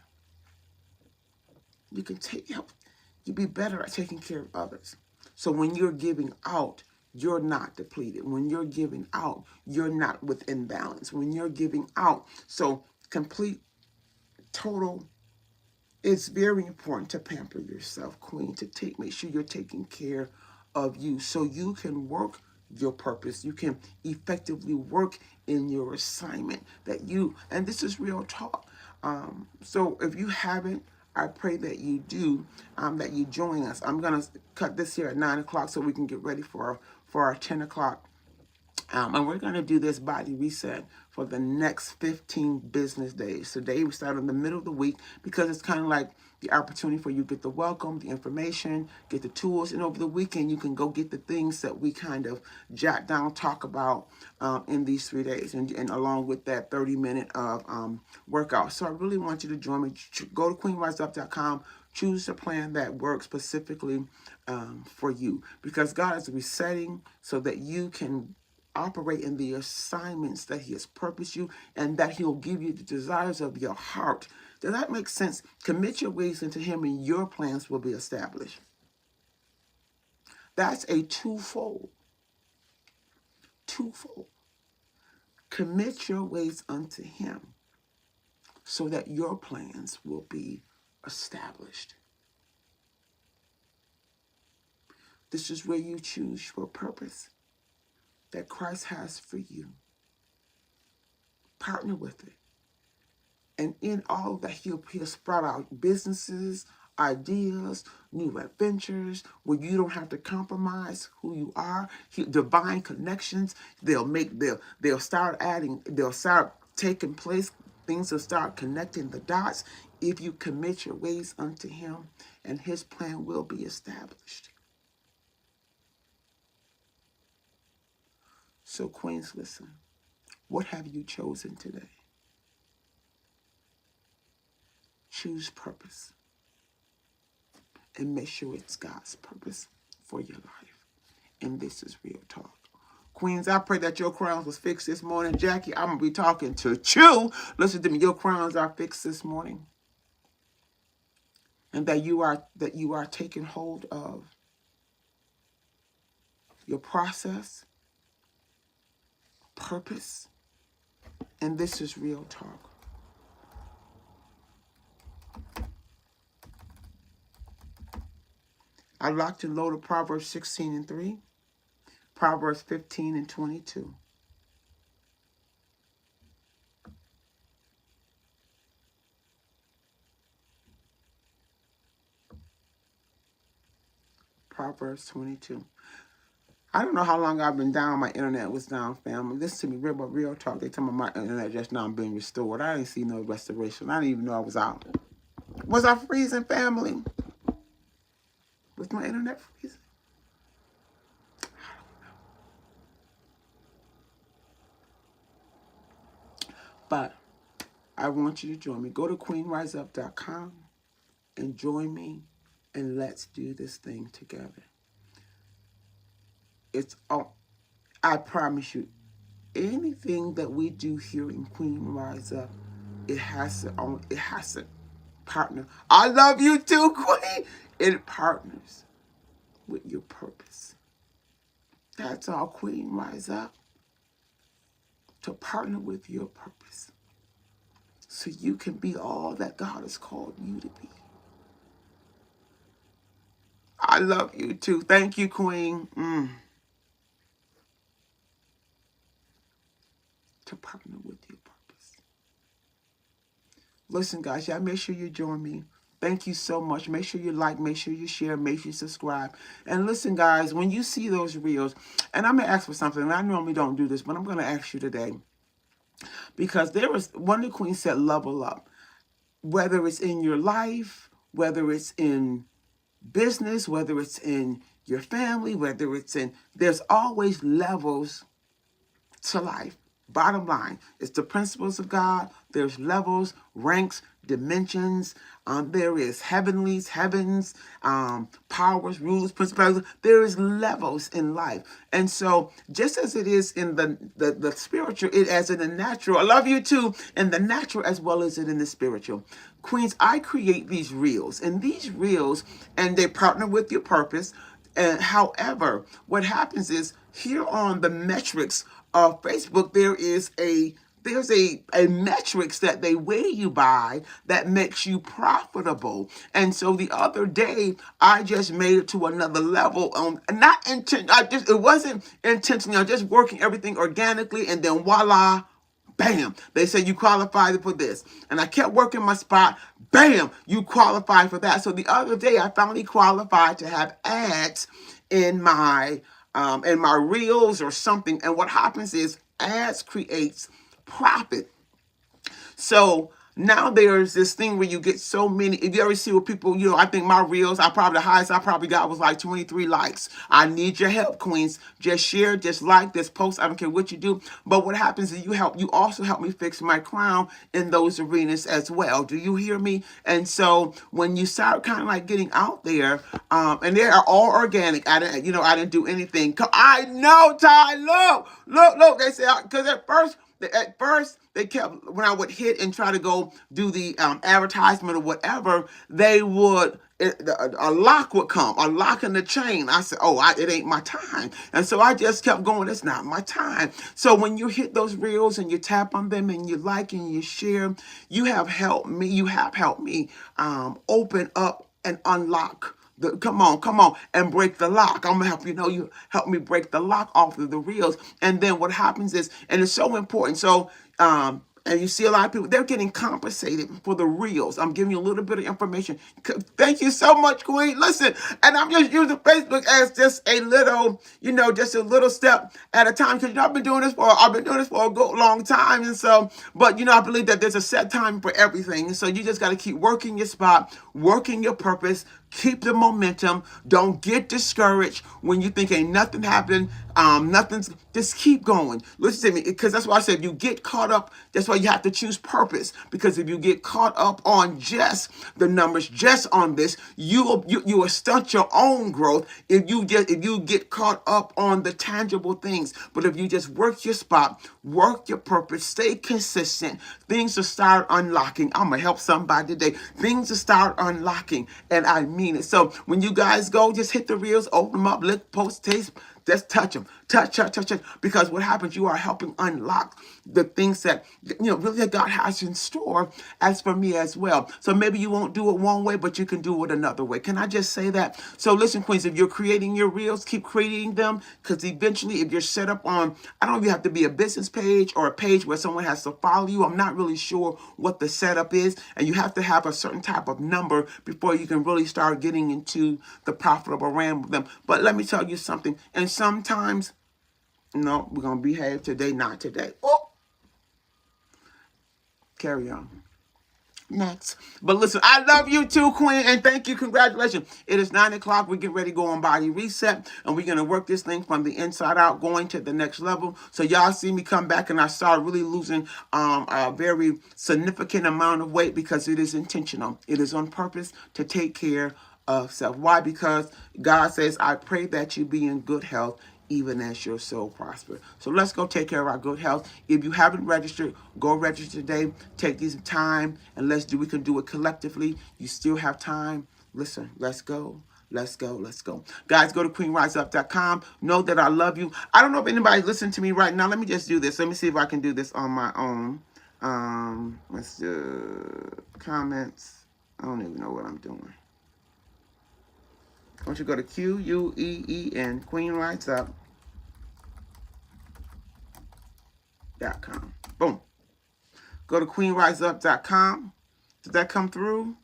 You can you be better at taking care of others. So when you're giving out, you're not depleted. When you're giving out, you're not with imbalance. When you're giving out, so complete, total, it's very important to pamper yourself, Queen, to make sure you're taking care of you so you can work your purpose. You can effectively work in your assignment and this is real talk. So if you haven't, I pray that you do, that you join us. I'm going to cut this here at 9 o'clock so we can get ready for our 10 o'clock. And we're going to do this body reset for the next 15 business days. Today we start in the middle of the week because it's kind of like the opportunity for you to get the welcome, the information, get the tools. And over the weekend, you can go get the things that we kind of jot down, talk about in these 3 days. And along with that 30-minute of workout. So I really want you to join me. Go to queenriseup.com. Choose a plan that works specifically for you, because God is resetting so that you can operate in the assignments that he has purposed you, and that he'll give you the desires of your heart. Does that make sense? Commit your ways into him and your plans will be established. That's a twofold. Commit your ways unto him so that your plans will be established. This is where you choose your purpose that Christ has for you. Partner with it. And in all that, he'll sprout out businesses, ideas, new adventures, where you don't have to compromise who you are. Divine connections, they'll start taking place. Things will start connecting the dots if you commit your ways unto him, and his plan will be established. So, Queens, listen. What have you chosen today? Choose purpose. And make sure it's God's purpose for your life. And this is real talk. Queens, I pray that your crowns was fixed this morning. Jackie, I'm going to be talking to you. Listen to me. Your crowns are fixed this morning. And that you are taking hold of your process, purpose. And this is real talk. I locked and loaded Proverbs 16:3. Proverbs 15 and 22. Proverbs 22. I don't know how long I've been down. My internet was down, family. Listen to me, real talk. They tell me my internet just now being restored. I didn't see no restoration. I didn't even know I was out. Was I freezing, family? Was my internet freezing? But I want you to join me. Go to queenriseup.com and join me, and let's do this thing together. It's all, I promise you, anything that we do here in Queen Rise Up, it has to partner. I love you too, Queen. It partners with your purpose. That's all, Queen Rise Up. To partner with your purpose. So you can be all that God has called you to be. I love you too. Thank you, Queen. To partner with your purpose. Listen, guys, y'all make sure you join me. Thank you so much. Make sure you like, make sure you share, make sure you subscribe. And listen, guys, when you see those reels, and I'm going to ask for something, and I normally don't do this, but I'm going to ask you today. Because there was, one of the queens said, level up. Whether it's in your life, whether it's in business, whether it's in your family, whether it's in, there's always levels to life. Bottom line, it's the principles of God. There's levels, ranks, dimensions. There is heavens, powers, rulers, principalities. There is levels in life. And so just as it is in the spiritual, it as in the natural. I love you too, in the natural as well as in the spiritual. Queens, I create these reels. And these reels, and they partner with your purpose. And however, what happens is here on the metrics of Facebook, there's a metrics that they weigh you by that makes you profitable. And so the other day, I just made it to another level. It wasn't intentionally. I'm just working everything organically, and then voila. Bam, they said you qualify for this. And I kept working my spot. Bam, you qualify for that. So the other day I finally qualified to have ads in my reels or something. And what happens is ads creates profit. So now there's this thing where you get so many. If you ever see what people, I think my reels, the highest I probably got was like 23 likes. I need your help, queens. Just share, just like this post. I don't care what you do. But what happens is you also help me fix my crown in those arenas as well. Do you hear me? And so when you start kind of like getting out there, and they are all organic. I didn't do anything. I know, Ty, look. They say, because at first, they kept, when I would hit and try to go do the advertisement or whatever, a lock would come, a lock in the chain. I said, it ain't my time. And so I just kept going, it's not my time. So when you hit those reels and you tap on them and you like and you share, you have helped me open up and unlock. Come on, and break the lock. I'm gonna help you help me break the lock off of the reels. And then what happens is, and it's so important. So, and you see a lot of people, they're getting compensated for the reels. I'm giving you a little bit of information. Thank you so much, Queen. Listen, and I'm just using Facebook as just a little, just a little step at a time. Because I've been doing this for a good long time. And so, but I believe that there's a set time for everything. And so you just got to keep working your spot, working your purpose. Keep the momentum. Don't get discouraged when you think ain't nothing happening. Just keep going. Listen to me, because that's why I said you get caught up. That's why you have to choose purpose. Because if you get caught up on just the numbers, just on this, you will stunt your own growth. If you get caught up on the tangible things, but if you just work your spot, work your purpose, stay consistent, things will start unlocking. I'm gonna help somebody today. Things will start unlocking, and I mean it. So when you guys go, just hit the reels, open them up, look, post, taste, just touch them. touch. Because what happens, you are helping unlock the things that, really that God has in store as for me as well. So maybe you won't do it one way, but you can do it another way. Can I just say that? So listen, Queens, if you're creating your reels, keep creating them, because eventually if you're set up on, I don't know if you have to be a business page or a page where someone has to follow you. I'm not really sure what the setup is, and you have to have a certain type of number before you can really start getting into the profitable realm with them. But let me tell you something, and sometimes, no, we're going to behave today, not today. Oh, carry on. Next. But listen, I love you too, Queen, and thank you. Congratulations. It is 9 o'clock. We get ready to go on body reset, and we're going to work this thing from the inside out, going to the next level. So y'all see me come back, and I start really losing a very significant amount of weight, because it is intentional. It is on purpose to take care of self. Why? Because God says, I pray that you be in good health, even as your soul prosper. So let's go take care of our good health. If you haven't registered, go register today. Take this time, and we can do it collectively. You still have time. Listen, let's go. Let's go. Guys, go to queenriseup.com. Know that I love you. I don't know if anybody's listening to me right now. Let me just do this. Let me see if I can do this on my own. Let's do comments. I don't even know what I'm doing. I want you to go to QUEEN, queenriseup.com. Boom. Go to queenriseup.com. Did that come through?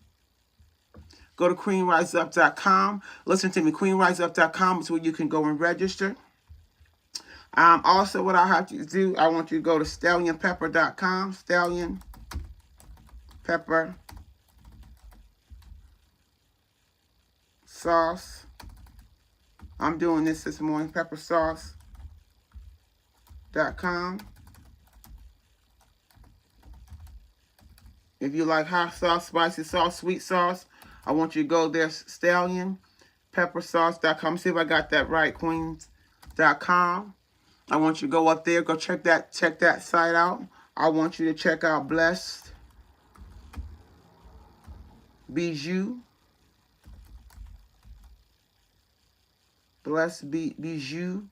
Go to queenriseup.com. Listen to me. Queenriseup.com is where you can go and register. Also, what I have to do, I want you to go to stallionpepper.com. Stallion Pepper sauce. I'm doing this morning. Peppersauce.com. If you like hot sauce, spicy sauce, sweet sauce, I want you to go there. StallionPeppersauce.com. See if I got that right. Queens.com. I want you to go up there. Go check that site out. I want you to check out Blessed Bijou. Blessed Bijou.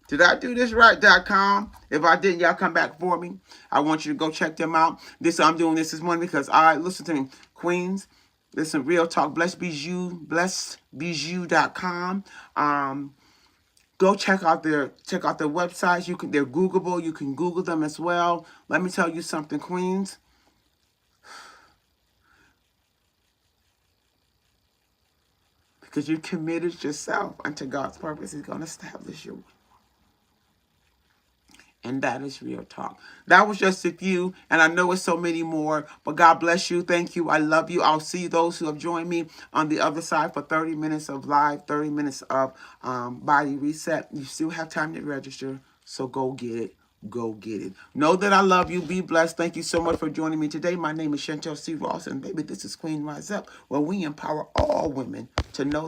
Did I do this right.com? If I didn't, y'all come back for me. I want you to go check them out. I'm doing this morning because listen to me, Queens. Listen, real talk. Blessed Bijou, blessedbijou.com. Go check out their websites. They're Googleable. You can Google them as well. Let me tell you something, Queens. Because you committed yourself unto God's purpose, He's going to establish you. And that is real talk. That was just a few, and I know it's so many more, but God bless you. Thank you. I love you. I'll see those who have joined me on the other side for 30 minutes of live, 30 minutes of body reset. You still have time to register, so go get it. Go get it. Know that I love you. Be blessed. Thank you so much for joining me today. My name is Chantel C. Ross, and baby, this is Queen Rise Up, where we empower all women to know